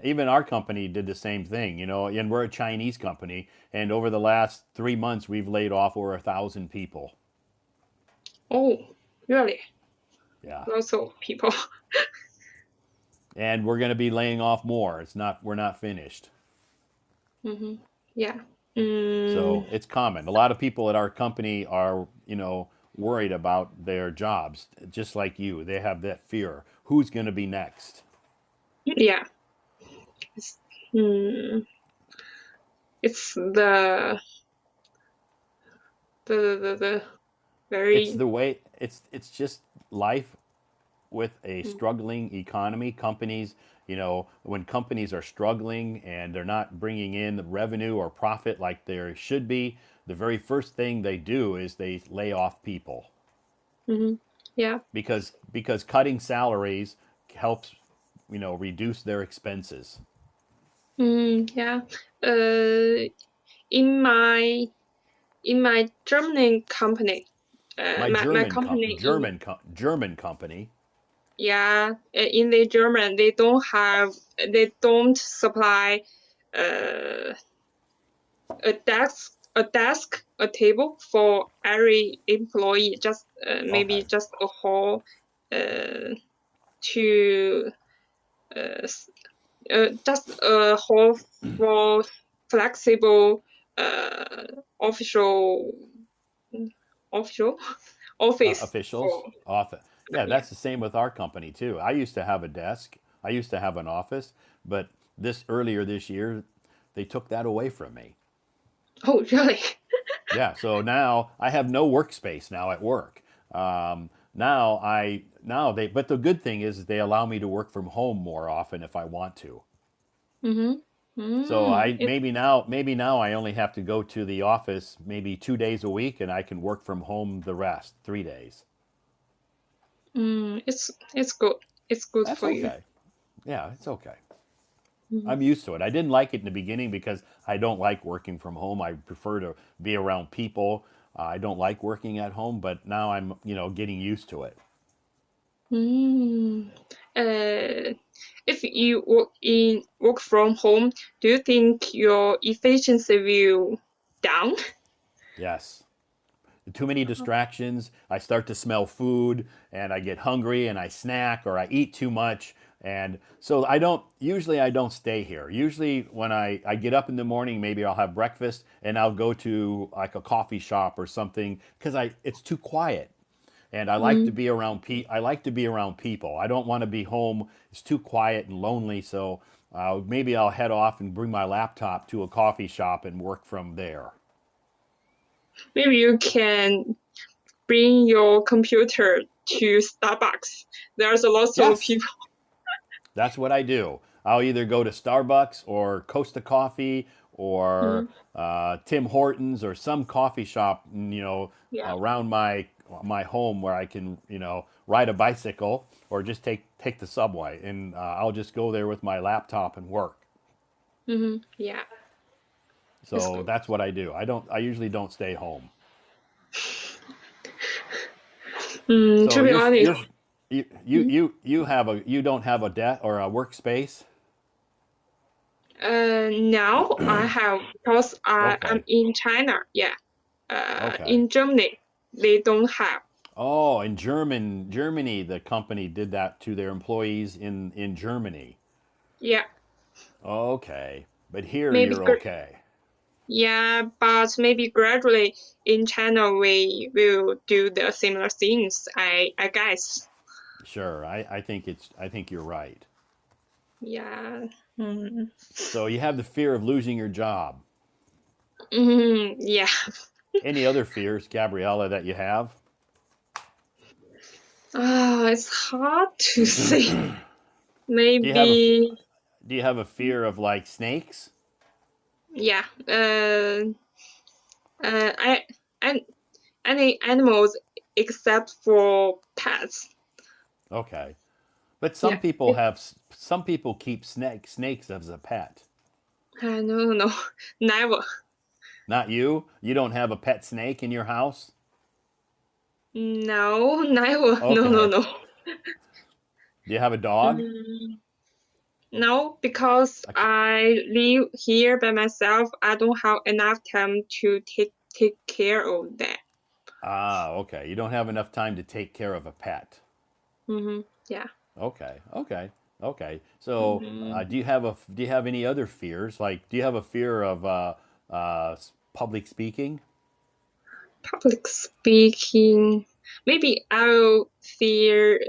Even our company did the same thing, and we're a Chinese company, and over the last 3 months, we've laid off over 1,000 people. Oh, really? Yeah. Lots of people. And we're going to be laying off more. We're not finished. Hmm. Yeah. So Mm, it's common. A lot of people at our company are, worried about their jobs, just like you. They have that fear. Who's going to be next? yeah. It's, mm, it's the It's very the way it's just life with a mm, struggling economy. Companies, when companies are struggling and they're not bringing in the revenue or profit like there should be, the very first thing they do is they lay off people mhm. Yeah. because cutting salaries helps, reduce their expenses. Yeah. Uh, in my in my German company, My my company in German company. yeah, in the German they don't supply uh a table for every employee, just maybe Okay. just a hall uh to uh, just a hall for flexible uh official official office Officials, for office. Yeah, yeah. that's the same with our company too. I used to have a desk. I used to have an office, but earlier this year, they took that away from me. Oh, really? Yeah, so now I have no workspace now at work. But the good thing is they allow me to work from home more often if I want to. Mm-hmm. So I It's maybe now I only have to go to the office maybe 2 days a week, and I can work from home the rest 3 days. it's good. It's good That's for you. okay. Yeah, it's okay. Mhm. I'm used to it. I didn't like it in the beginning because I don't like working from home. I prefer to be around people. I don't like working at home, but now I'm, getting used to it. Mm. Uh, if you work from home, do you think your efficiency will down? Yes. Too many distractions. I start to smell food and I get hungry and I snack or I eat too much. And so I don't stay here. Usually when I get up in the morning, maybe I'll have breakfast and I'll go to like a coffee shop or something because it's too quiet. And Mm. I like to be around people. I don't want to be home. It's too quiet and lonely. So maybe I'll head off and bring my laptop to a coffee shop and work from there. Maybe you can bring your computer to Starbucks. There's a lot of Yes, people. that's what I do. I'll either go to Starbucks or Costa Coffee or Mm. Tim Hortons or some coffee shop, Yeah. around my home where I can, ride a bicycle or just take the subway, and I'll just go there with my laptop and work. Yeah. It's So good. that's what I do. I usually don't stay home. So To be honest, you don't have a desk or a workspace. now I have because I'm Okay. in China. Yeah. Okay. In Germany, they don't have. Oh, in Germany, the company did that to their employees in Germany. Yeah. Okay, but here Maybe you're okay. yeah, but maybe gradually in China we will do the similar things. I guess. Sure, I think you're right. Yeah. Mm. So you have the fear of losing your job. Yeah. Any other fears, Gabriella, that you have? Ah, it's hard to say. Do you have Maybe do you have a fear of like snakes? yeah. I and any animals except for pets. Okay. But Yeah. some people keep snakes as a pet. No, no, never. Not you? You don't have a pet snake in your house? No, never. No, no, Okay. no. Do you have a dog? Mm, No, because I can't- I live here by myself. I don't have enough time to take care of that. Ah, okay. You don't have enough time to take care of a pet. Yeah. Okay, okay, okay. So, hmm do you have any other fears? Like, do you have a fear of public speaking? Public speaking. Maybe I will feel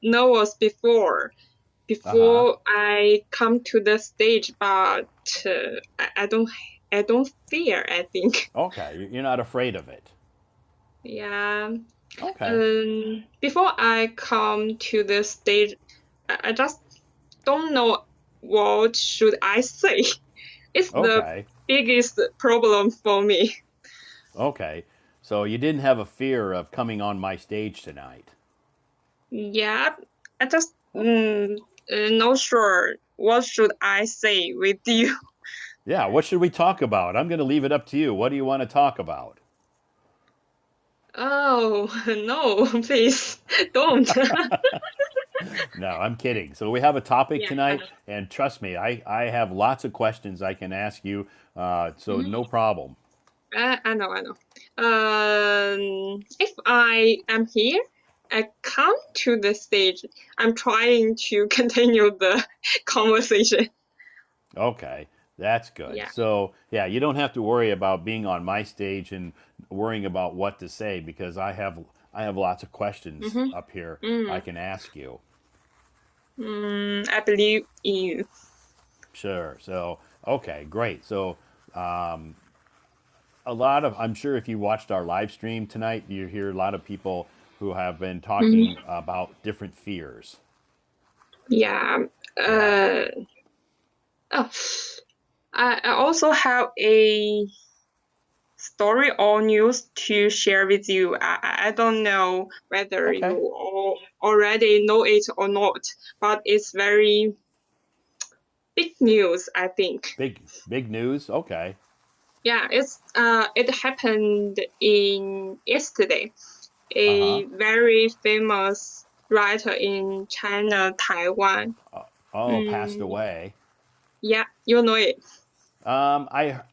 nervous Uh huh. before I come to the stage, but I don't fear, I think. Okay, you're not afraid of it. Yeah. Okay, Before I come to the stage, I just don't know what should I say. It's the okay, biggest problem for me. okay. So you didn't have a fear of coming on my stage tonight. Yeah, I just Oh, not sure what should I say with you. yeah, what should we talk about? I'm going to leave it up to you. What do you want to talk about? Oh no, please don't. No, I'm kidding. So we have a topic Yeah, I tonight, know. and trust me, I have lots of questions I can ask you. So Mhm. no problem. I know, I know. If I am here, I come to the stage. I'm trying to continue the conversation. Okay, that's good. Yeah. So yeah, you don't have to worry about being on my stage and worrying about what to say because I have lots of questions Mm-hmm. up here I Mm. can ask you. I believe in you. Sure. So okay, great. So a lot of I'm sure if you watched our live stream tonight, you hear a lot of people who have been talking Mm-hmm. about different fears. Yeah. Yeah. Uh, oh, I also have a story or news to share with you. I don't know whether you Okay. already know it or not, but it's very big news, I think. Big news. Okay. Yeah, it happened in yesterday. Uh huh. A very famous writer in China, Taiwan. Oh, passed Mm, away. yeah, you know it.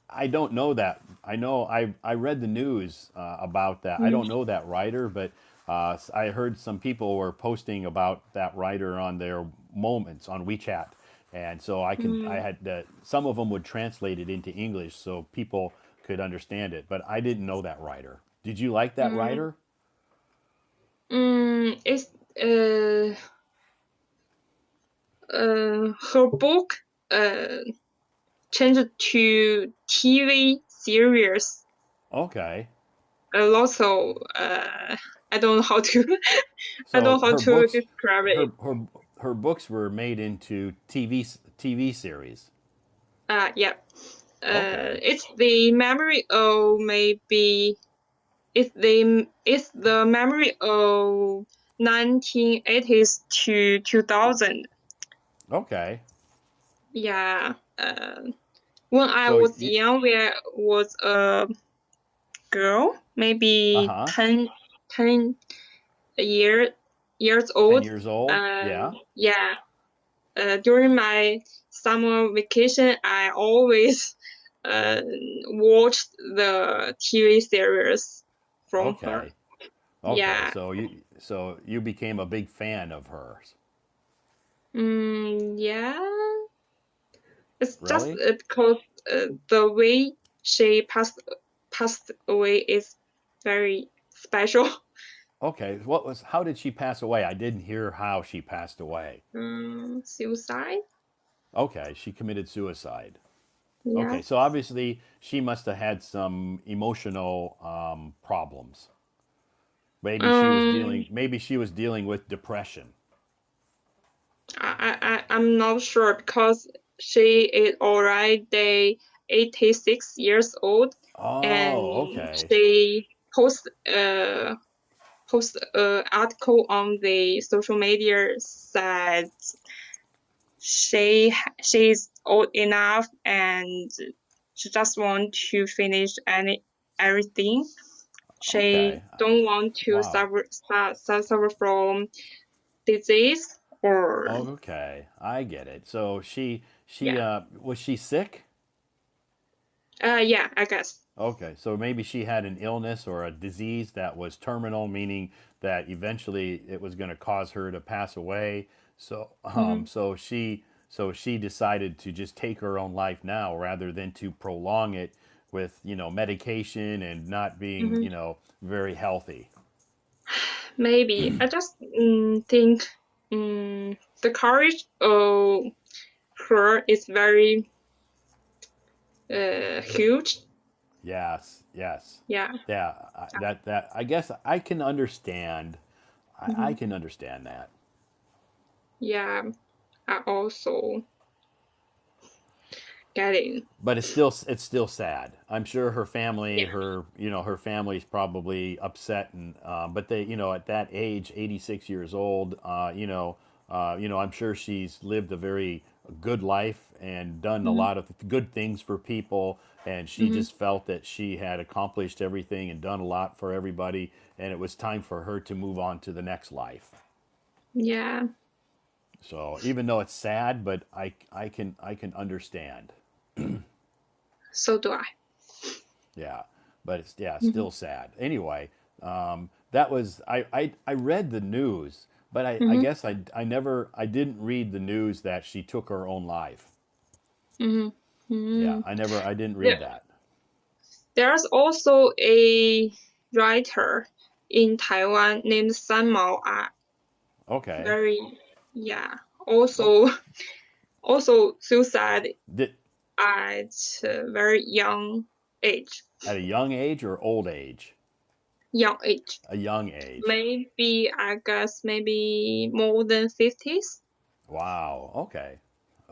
I don't know that. I know I read the news about that. I Mm, don't know that writer, but I heard some people were posting about that writer on their moments on WeChat, and so I mm, had some of them would translate it into English so people could understand it. But I didn't know that writer. Did you like that mm, writer? it's uh her book uh changed to TV series. Okay, Lots of I don't know how to I don't so know how to describe it. her books were made into TV series. Yeah. Okay, It's the memory of maybe it's the memory of 1980s to 2000. okay. Yeah. When I So was you, young, there was a girl, uh maybe huh. 10 year, years 10 old. years old? Yeah. Yeah. During my summer vacation, I always uh, watched the TV series from her. Okay. Okay. Yeah. So you became a big fan of hers. Yeah. It's just Really? because the way she passed away is very special. Okay. How did she pass away? I didn't hear how she passed away. Suicide. Okay, she committed suicide. Okay, Yes. so obviously she must have had some emotional problems. Um, Maybe she was dealing with depression. I'm not sure because she is already 86 years old, and Oh, okay. she post article on the social media said she's old enough and she just want to finish everything. She Okay. don't want to Wow. suffer from disease Or Okay, I get it. So she yeah. was she sick? Yeah, I guess. Okay, so maybe she had an illness or a disease that was terminal, meaning that eventually it was going to cause her to pass away. So, Mm-hmm. so she decided to just take her own life now rather than to prolong it with medication and not being Mm-hmm. very healthy. Maybe I just think the courage of her is very huge. Yes, yes, Yeah. yeah. That I guess I can understand. I Mm-hmm. can understand that. Yeah. I also getting. But it's still sad. I'm sure her family, Yeah. her family's probably upset, and but they, at that age, 86 years old, I'm sure she's lived a very good life and done a Mm-hmm. lot of good things for people, and she Mm-hmm. just felt that she had accomplished everything and done a lot for everybody, and it was time for her to move on to the next life. Yeah. So even though it's sad, but I can understand. So do I. Yeah, but it's Mm-hmm. still sad. Anyway, that was I read the news, but I Mm-hmm. guess I didn't read the news that she took her own life. Mm-hmm. Yeah, Mm-hmm. I didn't read There, that. there's also a writer in Taiwan named San Mao. Okay. Very, yeah. Oh, Also suicide did, at a very young age. at a young age or old age? Young age. A young age. Maybe I guess maybe more than 50s. Wow. Okay.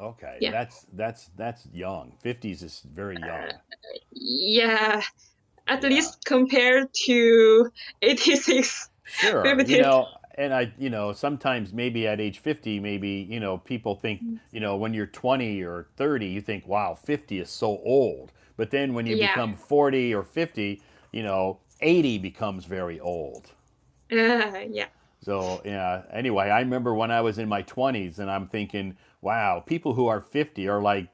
Okay. Yeah. That's young. 50s is very young. Yeah. At Yeah. least compared to 86, Sure, 50s. and sometimes maybe at age 50, maybe, people think, when you're 20 or 30, you think, wow, 50 is so old. But then when you Yeah. become 40 or 50, 80 becomes very old. Yeah. So, yeah, anyway, I remember when I was in my 20s and I'm thinking, wow, people who are 50 are like,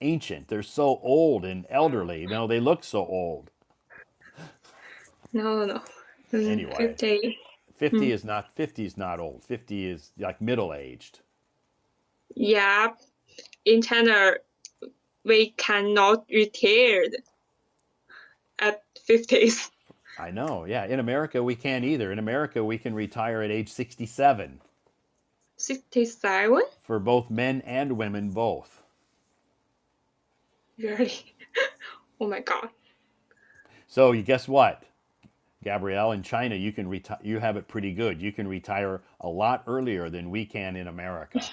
ancient. They're so old and elderly. They look so old. No, no, no. Anyway, 50. 50 Mm. is not 50 is not old. 50 is like middle-aged. Yeah. In China, we cannot retire at 50s. I know. Yeah. In America, we can't either. In America, we can retire at age 67 67? for both men and women, both. Really? Oh my God. So, you guess what, Gabrielle? In China, you can retire. You have it pretty good. You can retire a lot earlier than we can in America.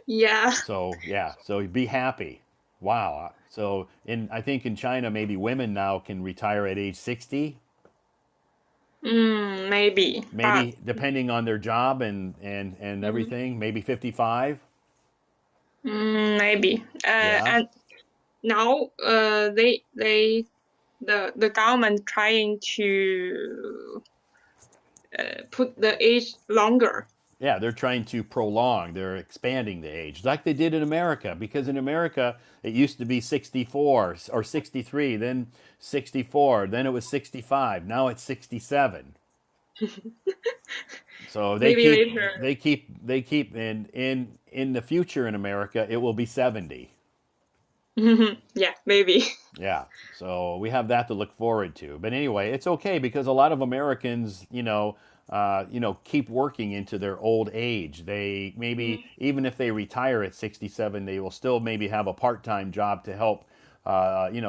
Yeah. So, yeah. So, be happy. Wow. So, I think in China, maybe women now can retire at age 60, Maybe. But maybe depending on their job and mm, everything, maybe 55. maybe. Yeah. And now the government trying to put the age longer. Yeah, they're trying to prolong, they're expanding the age, like they did in America, because in America it used to be 64 or 63, then 64, then it was 65, now it's 67. So they Maybe keep later. they keep in the future in America it will be 70. Yeah, maybe. Yeah. So we have that to look forward to. But anyway, it's okay because a lot of Americans, keep working into their old age. They maybe even if they retire at 67, they will still maybe have a part-time job to help,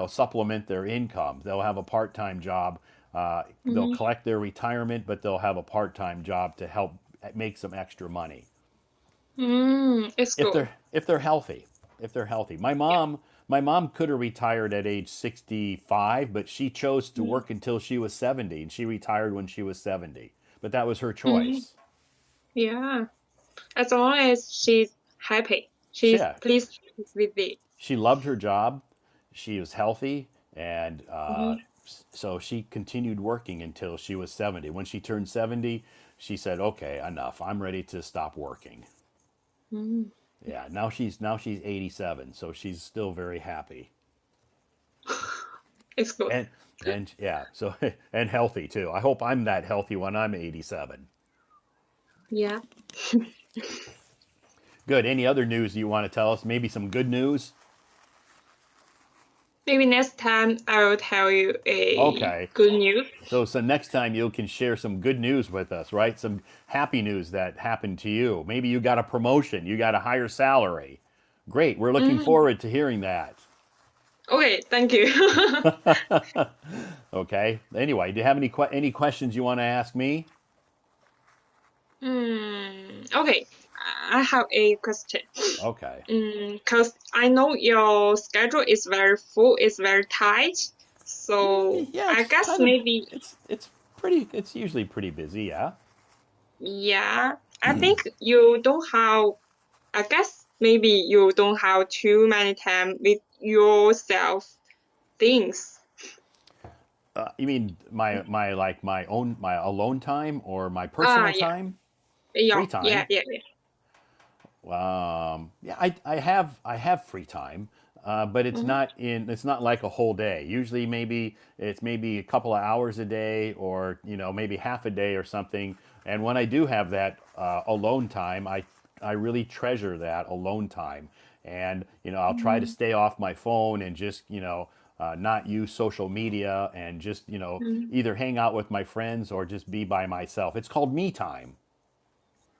supplement their income. They'll have a part-time job. They'll Mm-hmm. collect their retirement, but they'll have a part-time job to help make some extra money It's if good. they're healthy. If they're healthy. My Yeah. mom my mom could have retired at age 65, but she chose to Mm-hmm. work until she was 70 and she retired when she was 70. But that was her Mm-hmm. choice. Yeah. As long as she's happy, she's Yeah, pleased with it. she loved her job. She was healthy and Mm-hmm. so she continued working until she was 70. When she turned 70, she said, "Okay, enough. I'm ready to stop working." Mm. Yeah, now she's 87, so she's still very happy. It's good. And yeah, so and healthy too. I hope I'm that healthy when I'm 87. Yeah. Good. Any other news you want to tell us? Maybe some good news? Maybe next time I will tell you a Okay. good news. So next time you can share some good news with us, right? Some happy news that happened to you. Maybe you got a promotion, you got a higher salary. Great. We're looking Mm. forward to hearing that. Okay, thank you. Okay. Anyway, do you have any questions you want to ask me? Okay, I have a question. Okay. Because I know your schedule is very full, it's very tight. So Yeah, I it's guess kind of maybe, it's usually pretty busy, yeah. yeah, I think you don't have, I guess maybe you don't have too many time with yourself things. You mean my like my alone time or my Ah, personal yeah, time? yeah, Free yeah, time. yeah, yeah. Yeah, I have free time, but Mm-hmm. it's not like a whole day. Usually, maybe a couple of hours a day, or maybe half a day or something. And when I do have that alone time, I really treasure that alone time. And I'll try to stay off my phone and just not use social media and just either hang out with my friends or just be by myself. It's called me time.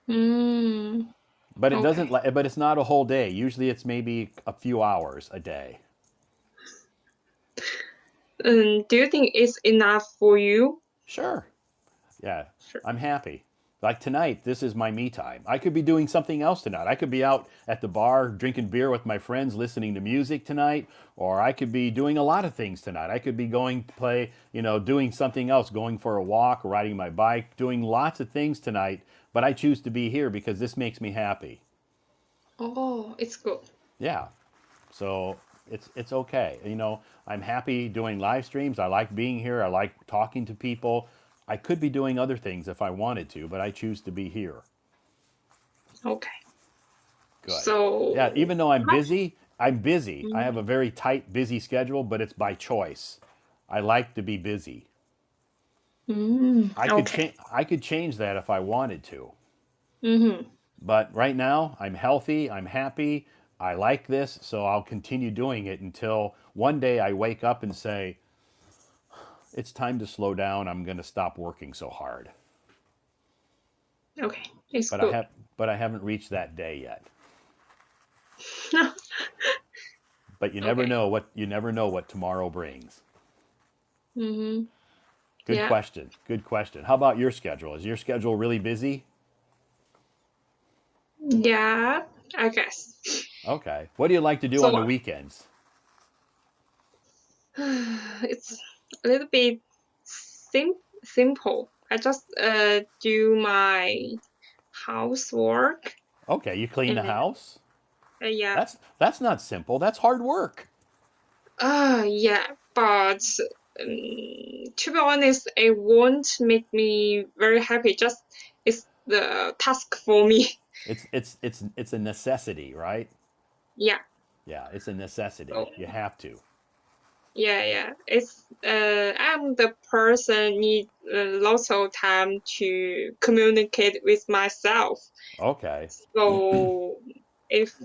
Mm, But it okay. doesn't. But it's not a whole day. Usually, it's maybe a few hours a day. Do you think it's enough for you? Sure. Yeah, Sure. I'm happy. Like tonight, this is my me time. I could be doing something else tonight. I could be out at the bar drinking beer with my friends, listening to music tonight, or I could be doing a lot of things tonight. I could be going to play, doing something else, going for a walk, riding my bike, doing lots of things tonight. But I choose to be here because this makes me happy. Oh, it's good. Yeah. So it's okay. I'm happy doing live streams. I like being here. I like talking to people. I could be doing other things if I wanted to, but I choose to be here. Okay. Good. Yeah, So, even though I'm how- busy, I'm busy. I mm, have a very tight, busy schedule, but it's by choice. I like to be busy. okay. I could change that if I wanted to. Mm-hmm. But right now, I'm healthy, I'm happy, I like this, so I'll continue doing it until one day I wake up and say, it's time to slow down. I'm going to stop working so hard. Okay, it's But I good. have but I haven't reached that day yet. But Okay. you never know what tomorrow brings. Mm-hmm. Good Yeah. question. Good question. How about your schedule? Is your schedule really busy? Yeah, I guess. Okay. What do you like to do on So the weekends? it's a little bit simple. I just do my housework Okay, you clean the and house? yeah. That's not simple. That's hard work. Yeah, but to be honest, it won't make me very happy. Just it's the task for me. It's a necessity, right? Yeah. Yeah, it's a necessity. So You have to. yeah, yeah. It's I'm the person need lots of time to communicate with myself. Okay. So if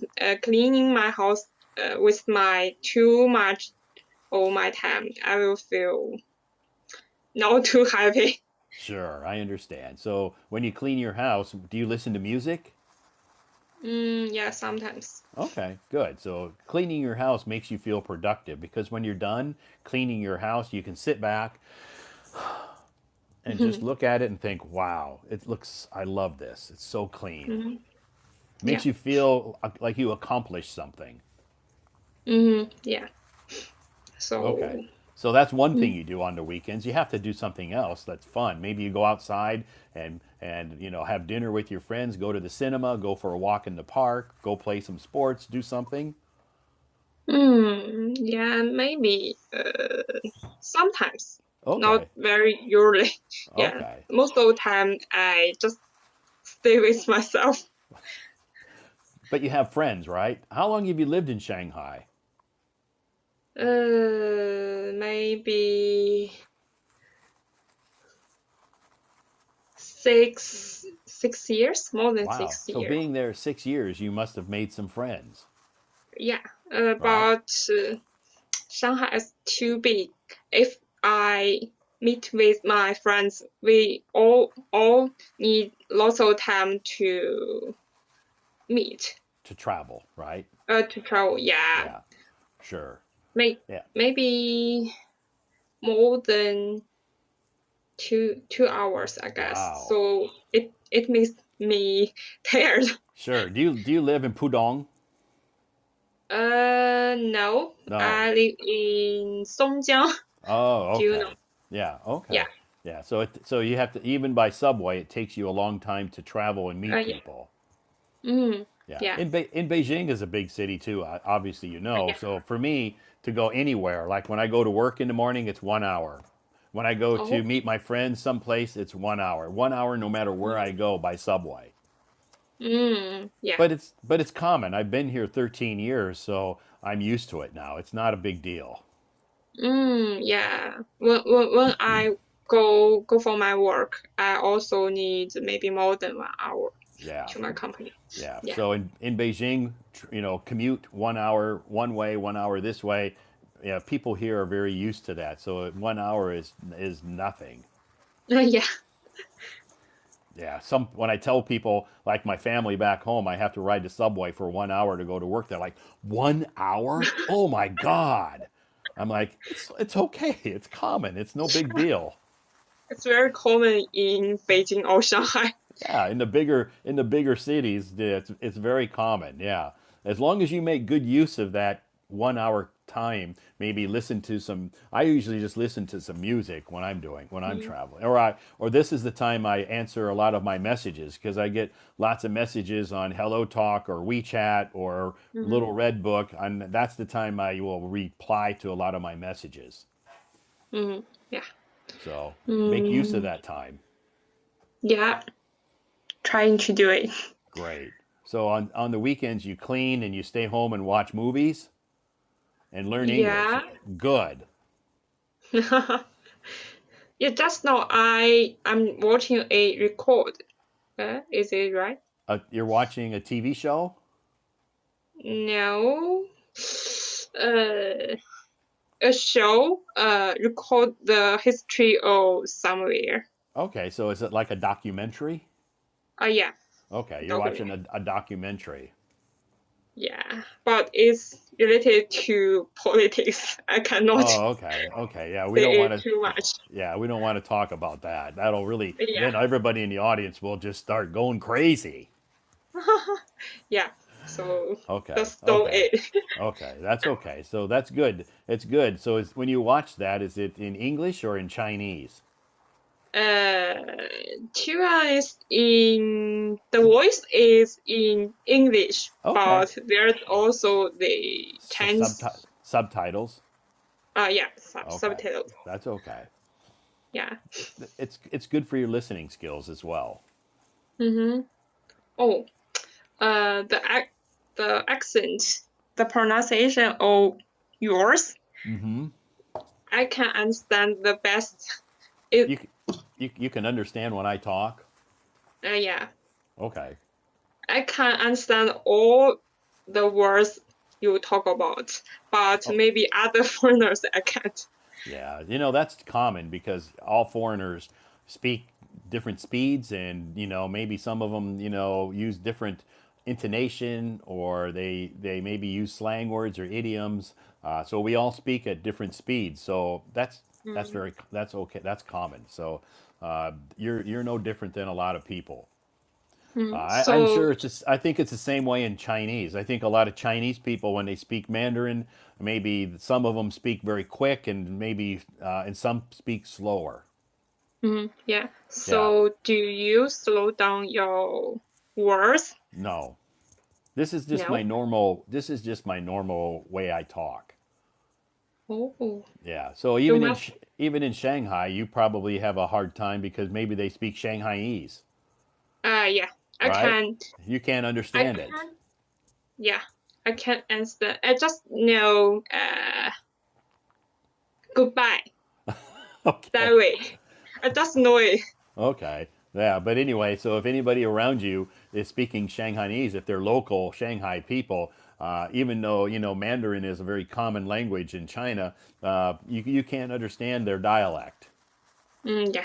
cleaning my house with my too much all my time, I will feel not too happy. Sure, I understand. So, when you clean your house, do you listen to music? Yeah, sometimes. Okay, good. So cleaning your house makes you feel productive because when you're done cleaning your house, you can sit back and just Mhm, look at it and think, wow, I love this. It's so clean. mhm, yeah. Makes you feel like you accomplished something. Yeah. Okay. So, So that's one thing mm, you do on the weekends. You have to do something else that's fun. Maybe you go outside and have dinner with your friends, go to the cinema, go for a walk in the park, go play some sports, do something. yeah, maybe sometimes. not Okay. very usually. Yeah, Okay. most of the time I just stay with myself. But you have friends, right? How long have you lived in Shanghai? Maybe 6 years, more than Wow. six So years. being there 6 years, you must have made some friends, Yeah, right? but Shanghai is too big. If I meet with my friends, we all need lots of time to meet, To travel, right? to travel. Yeah, Yeah, sure. may, Yeah, maybe more than 2 hours, I guess. wow. So it makes me tired. Sure. Do you live in Pudong? No, No. I live in Songjiang. Oh, Do you know? okay. Yeah, Yeah. okay. Yeah, so you have to even by subway, it takes you a long time to travel and meet Yeah. people. Mm, Yeah. yeah. In Beijing is a big city too, obviously you know. Yeah. So for me to go anywhere, like when I go to work in the morning, it's 1 hour. When I go to Oh. meet my friends someplace, it's 1 hour. 1 hour no matter where I Mm, go by subway. yeah. But it's common. I've been here 13 years, so I'm used to it now. It's not a big deal. Yeah. When I go for my work, I also need maybe more than 1 hour Yeah. to my company. Yeah. Yeah. So in Beijing, commute 1 hour one way, 1 hour this way. Yeah, people here are very used to that. So 1 hour is nothing. Yeah. Yeah. Some when I tell people like my family back home, I have to ride the subway for 1 hour to go to work. They're like, 1 hour? Oh my God. I'm like, it's okay. It's common. It's no big deal. It's very common in Beijing or Shanghai. Yeah, in the bigger cities, it's very common. Yeah, as long as you make good use of that 1 hour time, maybe listen to some. I usually just listen to some music when I'm Mm, traveling, or this is the time I answer a lot of my messages because I get lots of messages on Hello Talk or WeChat or mhm, Little Red Book, and that's the time I will reply to a lot of my messages. yeah. So make use of Mm, that time. yeah. Trying to do it. Great. So on the weekends you clean and you stay home and watch movies and learn English. Yeah. Good. Yeah, just now I'm watching a record. Is it right? You're watching a TV show? No. Uh, a show record the history of somewhere. Okay, so is it like a documentary? Yeah, Okay, you're watching document. a documentary. Yeah, but it's related to politics. I cannot Oh, okay. Okay. Yeah, we say don't want it to too much. yeah, we don't want to talk about that. That'll really Yeah. then everybody in the audience will just start going crazy. Yeah. So Okay. just don't Okay. it. Okay. That's okay. So that's good. It's good. So when you watch that, is it in English or in Chinese? Uh, to be honest, in the voice is in English, Okay. but there's also the Chinese. Subtitles. Yeah, Okay, subtitles. that's okay. Yeah. It's good for your listening skills as well. Mm-hmm. Oh, the accent, the pronunciation of yours, Mm-hmm. I can understand the best. It. You, you can understand when I talk. Yeah, Okay. I can understand all the words you talk about, but Oh, maybe other foreigners I can't. yeah. That's common because all foreigners speak different speeds, and maybe some of them use different intonation, or they maybe use slang words or idioms. So we all speak at different speeds. So Mm. that's okay. That's common. So you're no different than a lot of people. I'm So, sure it's just. I think it's the same way in Chinese. I think a lot of Chinese people, when they speak Mandarin, maybe some of them speak very quick, and some speak slower. yeah. Yeah. So, do you slow down your words? No. This is just my No. normal. This is just my normal way I talk. Oh, Yeah. So you must. even in Shanghai, you probably have a hard time because maybe they speak Shanghainese, Yeah. I right? can. You can't I understand it. can. Yeah. I can't answer. I just know. Goodbye. Okay. That way. I just know it. Okay. Yeah, but anyway, so if anybody around you is speaking Shanghainese, if they're local Shanghai people, even though Mandarin is a very common language in China, you can't understand their dialect. Yeah.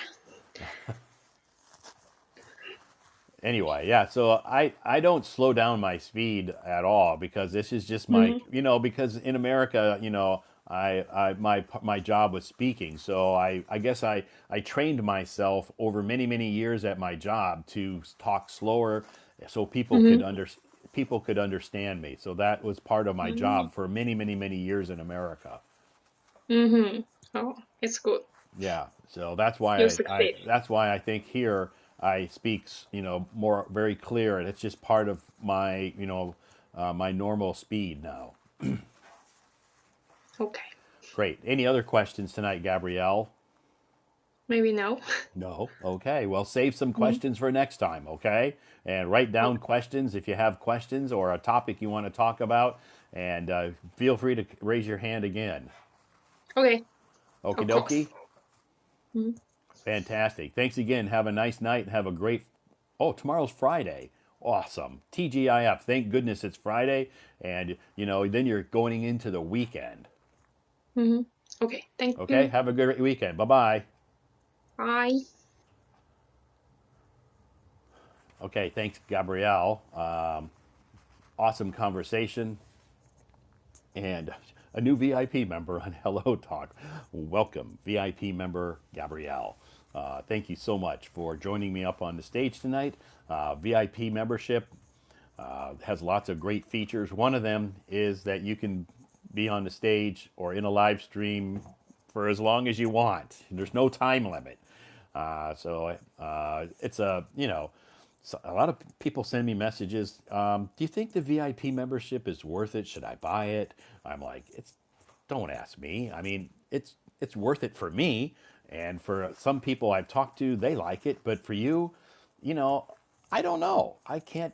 Anyway, yeah, so I don't slow down my speed at all because this is just my Mm-hmm. because in America, my job was speaking, so I guess I trained myself over many years at my job to talk slower so Mm-hmm. people could understand me. So that was part of my Mm-hmm. job for many years in America. Mm-hmm. Oh, it's good. Yeah, so You succeed. that's why I think here I speak more very clear, and it's just part of my my normal speed now. Okay. Great. Any other questions tonight, Gabrielle? Maybe no. No. Okay. Well, save some Mm-hmm. questions for next time. Okay, and write down Okay. questions if you have questions or a topic you want to talk about, and feel free to raise your hand again. Okay. Okie Of course. dokie. Mm-hmm. Fantastic. Thanks again. Have a nice night and have a great. Oh, tomorrow's Friday. Awesome. TGIF. Thank goodness it's Friday. And, then you're going into the weekend. Mm-hmm. Okay. Thank Okay. you. Have a good weekend. Bye bye. Bye. Okay. Thanks, Gabrielle. Awesome conversation. And a new VIP member on Hello Talk. Welcome, VIP member Gabrielle. Thank you so much for joining me up on the stage tonight. VIP membership has lots of great features. One of them is that you can be on the stage or in a live stream for as long as you want. There's no time limit. It's so a lot of people send me messages. Do you think the VIP membership is worth it? Should I buy it? I'm like, don't ask me. I mean, it's worth it for me, and for some people I've talked to, they like it. But for you, you know, I don't know. I can't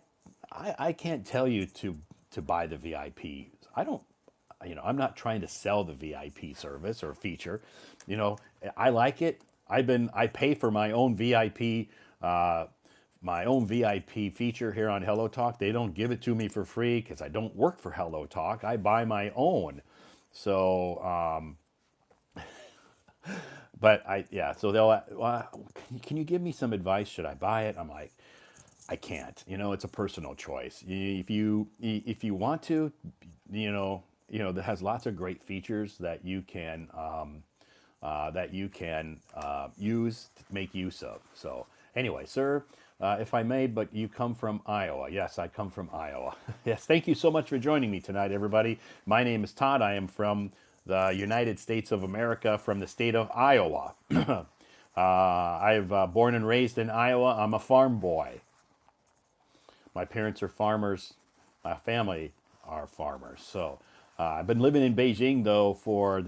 tell you to buy the VIP. I don't. I'm not trying to sell the VIP service or feature. I like it. I pay for my own VIP feature here on Hello Talk. They don't give it to me for free because I don't work for Hello Talk. I buy my own. So, yeah. So can you give me some advice? Should I buy it? I'm like, I can't. It's a personal choice. If you want to, that has lots of great features that you can make use of. So anyway, sir, if I may, but you come from Iowa. Yes, I come from Iowa. Yes, thank you so much for joining me tonight, everybody. My name is Todd. I am from the United States of America, from the state of Iowa. I've born and raised in Iowa. I'm a farm boy. My parents are farmers. My family are farmers. So I've been living in Beijing though for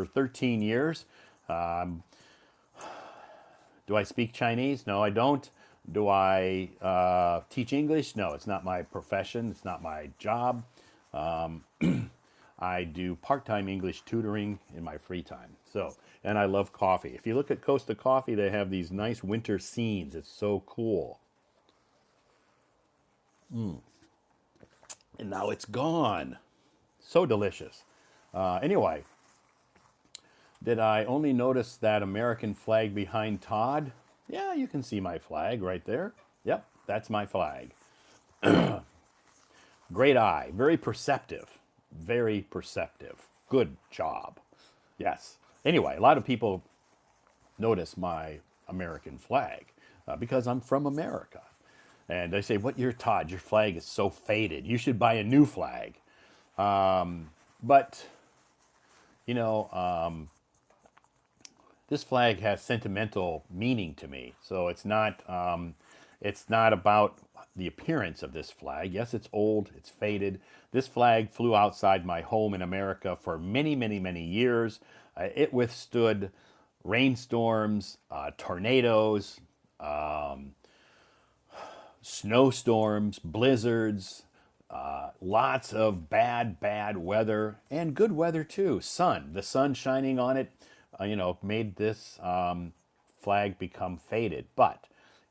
13 years. Do I speak Chinese? No, I don't. Do I teach English? No, it's not my profession. It's not my job. I do part-time English tutoring in my free time. So, and I love coffee. If you look at Costa Coffee, they have these nice winter scenes. It's so cool. And now it's gone. So delicious. Anyway, did I only notice that American flag behind Todd? Yeah, you can see my flag right there. Yep, that's my flag. Great eye. Very perceptive. Very perceptive. Good job. Yes. Anyway, a lot of people notice my American flag because I'm from America. And they say, "What, you're Todd? Your flag is so faded. You should buy a new flag." But, you know, this flag has sentimental meaning to me. So it's not about the appearance of this flag. Yes, it's old, it's faded. This flag flew outside my home in America for many, many, many years. It withstood rainstorms, tornadoes, snowstorms, blizzards, lots of bad, bad weather, and good weather too. Sun, the sun shining on it, made this flag become faded. But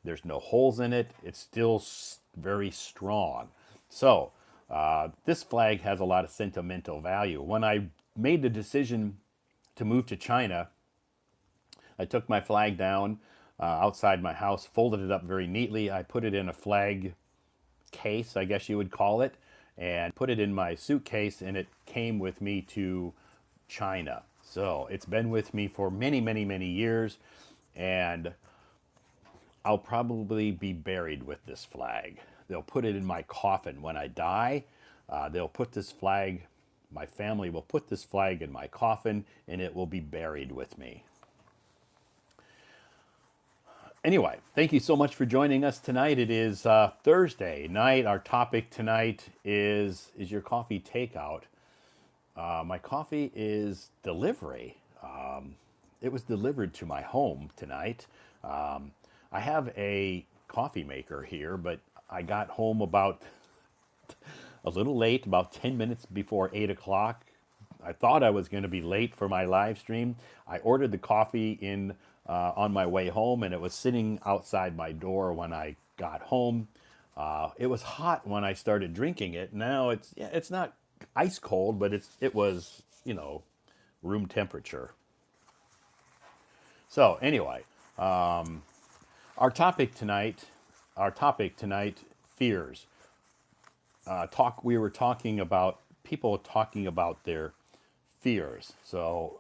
there's no holes in it. It's still very strong. So this flag has a lot of sentimental value. When I made the decision to move to China, I took my flag down outside my house, folded it up very neatly. I put it in a flag case, I guess you would call it, and put it in my suitcase, and it came with me to China. So it's been with me for many, many, many years, and I'll probably be buried with this flag. They'll put it in my coffin when I die. They'll put this flag, my family will put this flag in my coffin, and it will be buried with me. Anyway, thank you so much for joining us tonight. It is Thursday night. Our topic tonight is your coffee takeout? My coffee is delivery. It was delivered to my home tonight. I have a coffee maker here, but I got home about a little late, about 10 minutes before 8 o'clock. I thought I was going to be late for my live stream. I ordered the coffee in on my way home, and it was sitting outside my door when I got home. It was hot when I started drinking it. Now it's not ice cold, but it was room temperature. So anyway, our topic tonight, fears. We were talking about people talking about their fears. So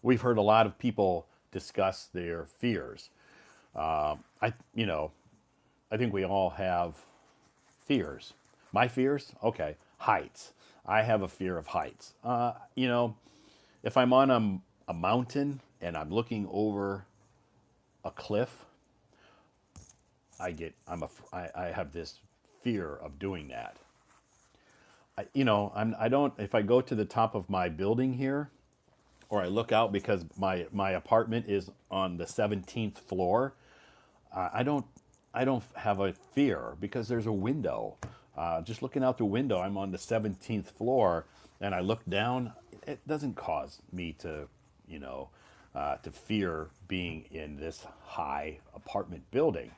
we've heard a lot of people discuss their fears. I think we all have fears. My fears, okay, heights. I have a fear of heights. If I'm on a mountain and I'm looking over a cliff, I have this fear of doing that. If I go to the top of my building here, or I look out because my apartment is on the 17th floor, I don't have a fear because there's a window. Just looking out the window, I'm on the 17th floor, and I look down. It doesn't cause me to fear being in this high apartment building.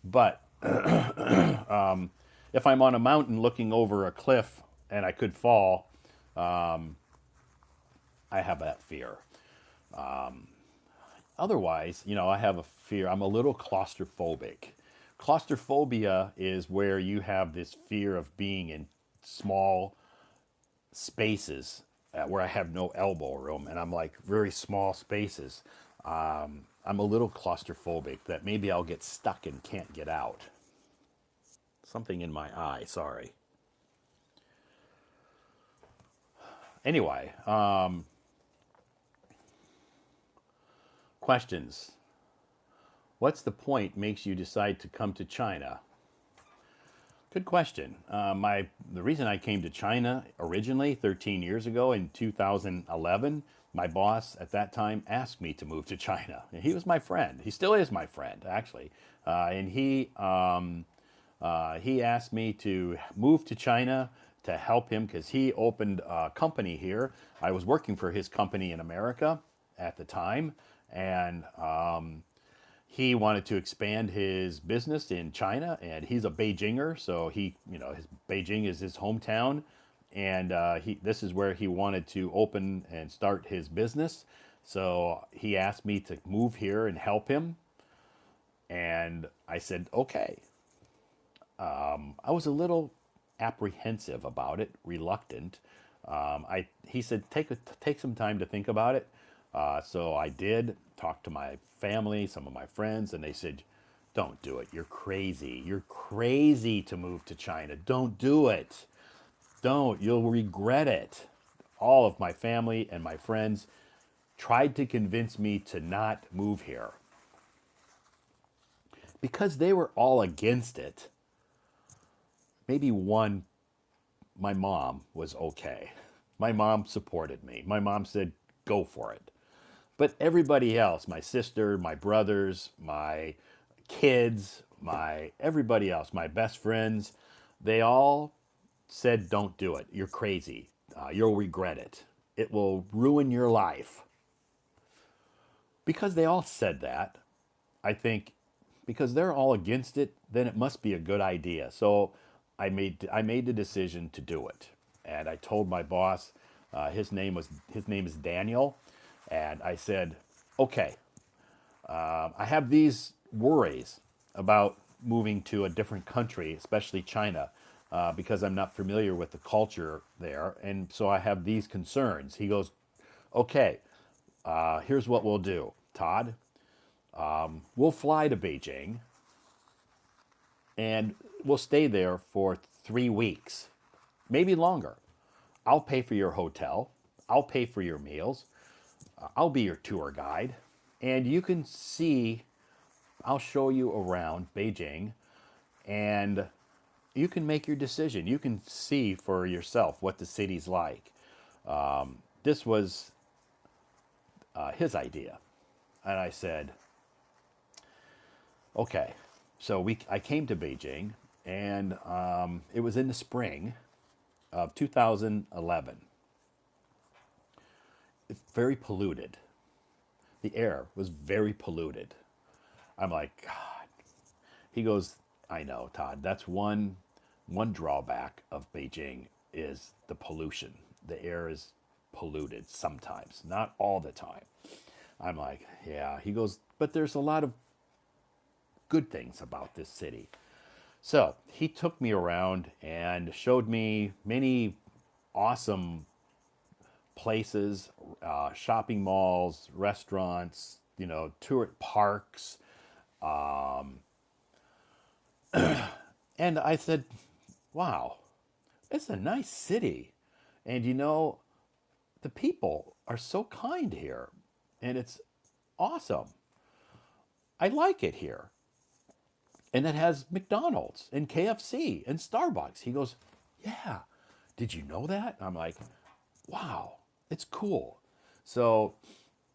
But if I'm on a mountain looking over a cliff and I could fall, I have that fear. Otherwise, I have a fear. I'm a little claustrophobic. Claustrophobia is where you have this fear of being in small spaces where I have no elbow room, and I'm like very small spaces. I'm a little claustrophobic that maybe I'll get stuck and can't get out. Something in my eye, sorry. Anyway, questions. What's the point makes you decide to come to China? Good question. The reason I came to China originally 13 years ago in 2011, my boss at that time asked me to move to China. And he was my friend. He still is my friend, actually. And he asked me to move to China to help him because he opened a company here. I was working for his company in America at the time, and he wanted to expand his business in China, and he's a Beijinger, so Beijing is his hometown, and this is where he wanted to open and start his business. So he asked me to move here and help him, and I said okay. I was a little apprehensive about it, reluctant. He said take some time to think about it. So I did talk to my family, some of my friends, and they said, don't do it. You're crazy. You're crazy to move to China. Don't do it. Don't. You'll regret it. All of my family and my friends tried to convince me to not move here. because they were all against it, maybe one, my mom was okay. My mom supported me. My mom said, go for it. But everybody else, my sister, my brothers, my kids, my everybody else, my best friends, they all said, don't do it. You're crazy. You'll regret it. It will ruin your life. Because they all said that, I think because they're all against it, then it must be a good idea. So I made the decision to do it, and I told my boss, his name is Daniel, and I said, okay, I have these worries about moving to a different country, especially China, because I'm not familiar with the culture there, and so I have these concerns. He goes, okay, here's what we'll do, Todd. We'll fly to Beijing and we'll stay there for 3 weeks, maybe longer. I'll pay for your hotel. I'll pay for your meals. I'll be your tour guide. And you can see, I'll show you around Beijing and you can make your decision. You can see for yourself what the city's like. This was his idea. And I said, okay. So I came to Beijing and it was in the spring of 2011. It's very polluted. The air was very polluted. I'm like, God. He goes, I know, Todd. That's one drawback of Beijing is the pollution. The air is polluted sometimes, not all the time. I'm like, yeah. He goes, but there's a lot of good things about this city. So he took me around and showed me many awesome places, shopping malls, restaurants, tour parks. And I said, wow, it's a nice city. And the people are so kind here. And it's awesome. I like it here. And it has McDonald's and KFC and Starbucks. He goes, yeah, did you know that? I'm like, wow, it's cool. So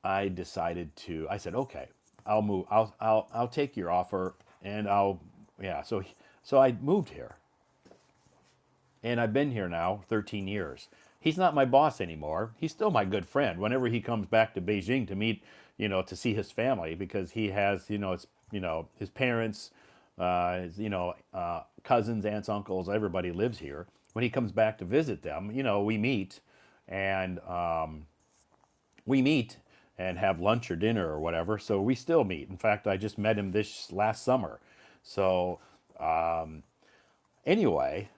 I said, okay, I'll move. I'll take your offer and yeah. So I moved here and I've been here now 13 years. He's not my boss anymore. He's still my good friend. Whenever he comes back to Beijing to meet, to see his family, because he has, his parents, cousins, aunts, uncles, everybody lives here. When he comes back to visit them, we meet, and we meet and have lunch or dinner or whatever. So we still meet. In fact, I just met him this last summer. So anyway,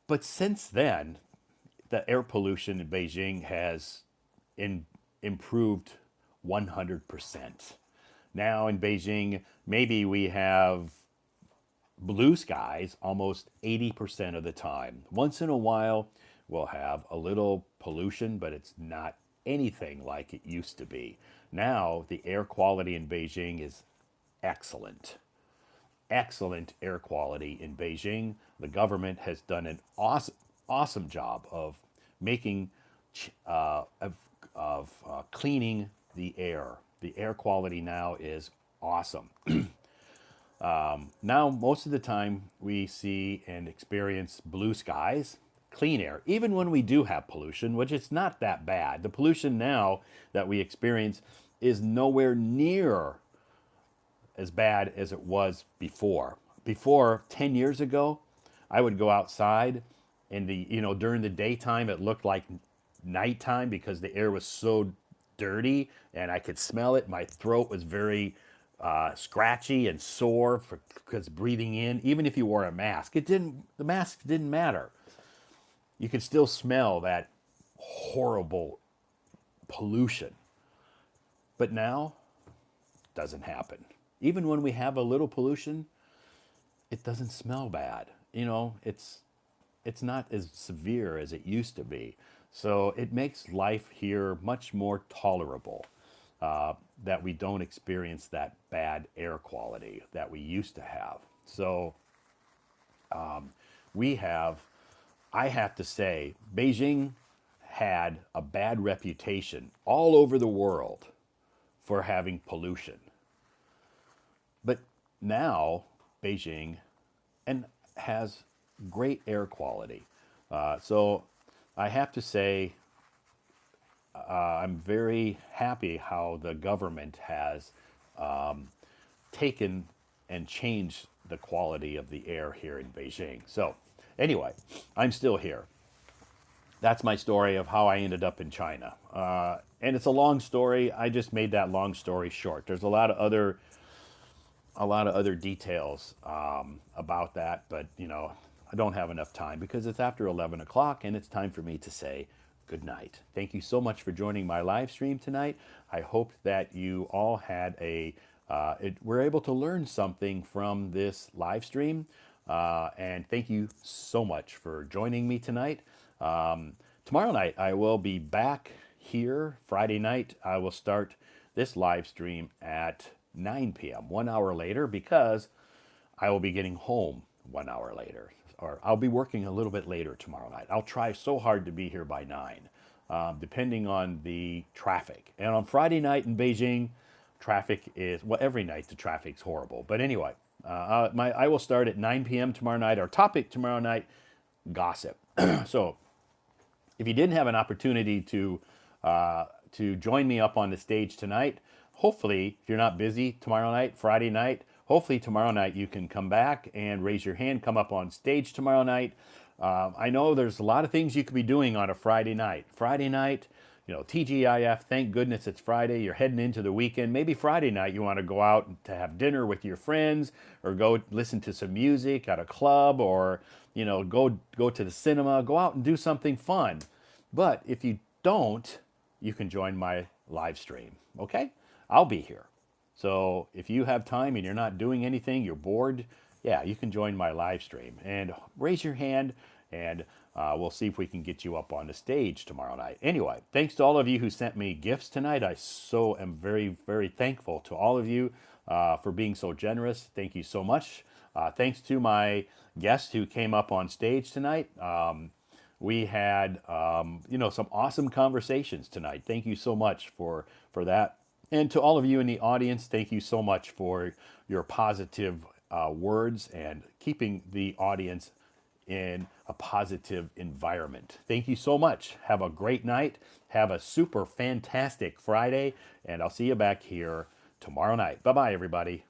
but since then, the air pollution in Beijing has improved 100%. Now in Beijing, maybe we have blue skies almost 80% of the time. Once in a while, we'll have a little pollution, but it's not anything like it used to be. Now, the air quality in Beijing is excellent. Excellent air quality in Beijing. The government has done an awesome job of making, cleaning the air. The air quality now is awesome. Now, most of the time, we see and experience blue skies, clean air, even when we do have pollution, which is not that bad. The pollution now that we experience is nowhere near as bad as it was before. Before, 10 years ago, I would go outside and during the daytime, it looked like nighttime because the air was so dirty and I could smell it. My throat was very scratchy and sore because breathing in, even if you wore a mask, the mask didn't matter. You could still smell that horrible pollution. But now, it doesn't happen. Even when we have a little pollution, it doesn't smell bad. It's not as severe as it used to be. So it makes life here much more tolerable. that we don't experience that bad air quality that we used to have. So we have, I have to say, Beijing had a bad reputation all over the world for having pollution. But now Beijing and has great air quality. So I have to say I'm very happy how the government has taken and changed the quality of the air here in Beijing. So anyway, I'm still here. That's my story of how I ended up in China. And it's a long story. I just made that long story short. There's a lot of other details about that, but I don't have enough time because it's after 11 o'clock and it's time for me to say good night. Thank you so much for joining my live stream tonight. I hope that you all had were able to learn something from this live stream. And thank you so much for joining me tonight. Tomorrow night, I will be back here. Friday night, I will start this live stream at 9 p.m., 1 hour later, because I will be getting home 1 hour later. Or I'll be working a little bit later tomorrow night. I'll try so hard to be here by 9, depending on the traffic. And on Friday night in Beijing, traffic is, well, every night the traffic's horrible. But anyway, I will start at 9 p.m. tomorrow night. Our topic tomorrow night, gossip. So if you didn't have an opportunity to join me up on the stage tonight, hopefully, if you're not busy tomorrow night, Friday night, hopefully tomorrow night you can come back and raise your hand, come up on stage tomorrow night. I know there's a lot of things you could be doing on a Friday night. Friday night, TGIF, thank goodness it's Friday. You're heading into the weekend. Maybe Friday night you want to go out to have dinner with your friends or go listen to some music at a club or, go to the cinema, go out and do something fun. But if you don't, you can join my live stream, okay? I'll be here. So if you have time and you're not doing anything, you're bored, yeah, you can join my live stream and raise your hand and we'll see if we can get you up on the stage tomorrow night. Anyway, thanks to all of you who sent me gifts tonight. I so am very, very thankful to all of you for being so generous. Thank you so much. Thanks to my guests who came up on stage tonight. We had, some awesome conversations tonight. Thank you so much for that. And to all of you in the audience, thank you so much for your positive words and keeping the audience in a positive environment. Thank you so much. Have a great night. Have a super fantastic Friday. And I'll see you back here tomorrow night. Bye-bye, everybody.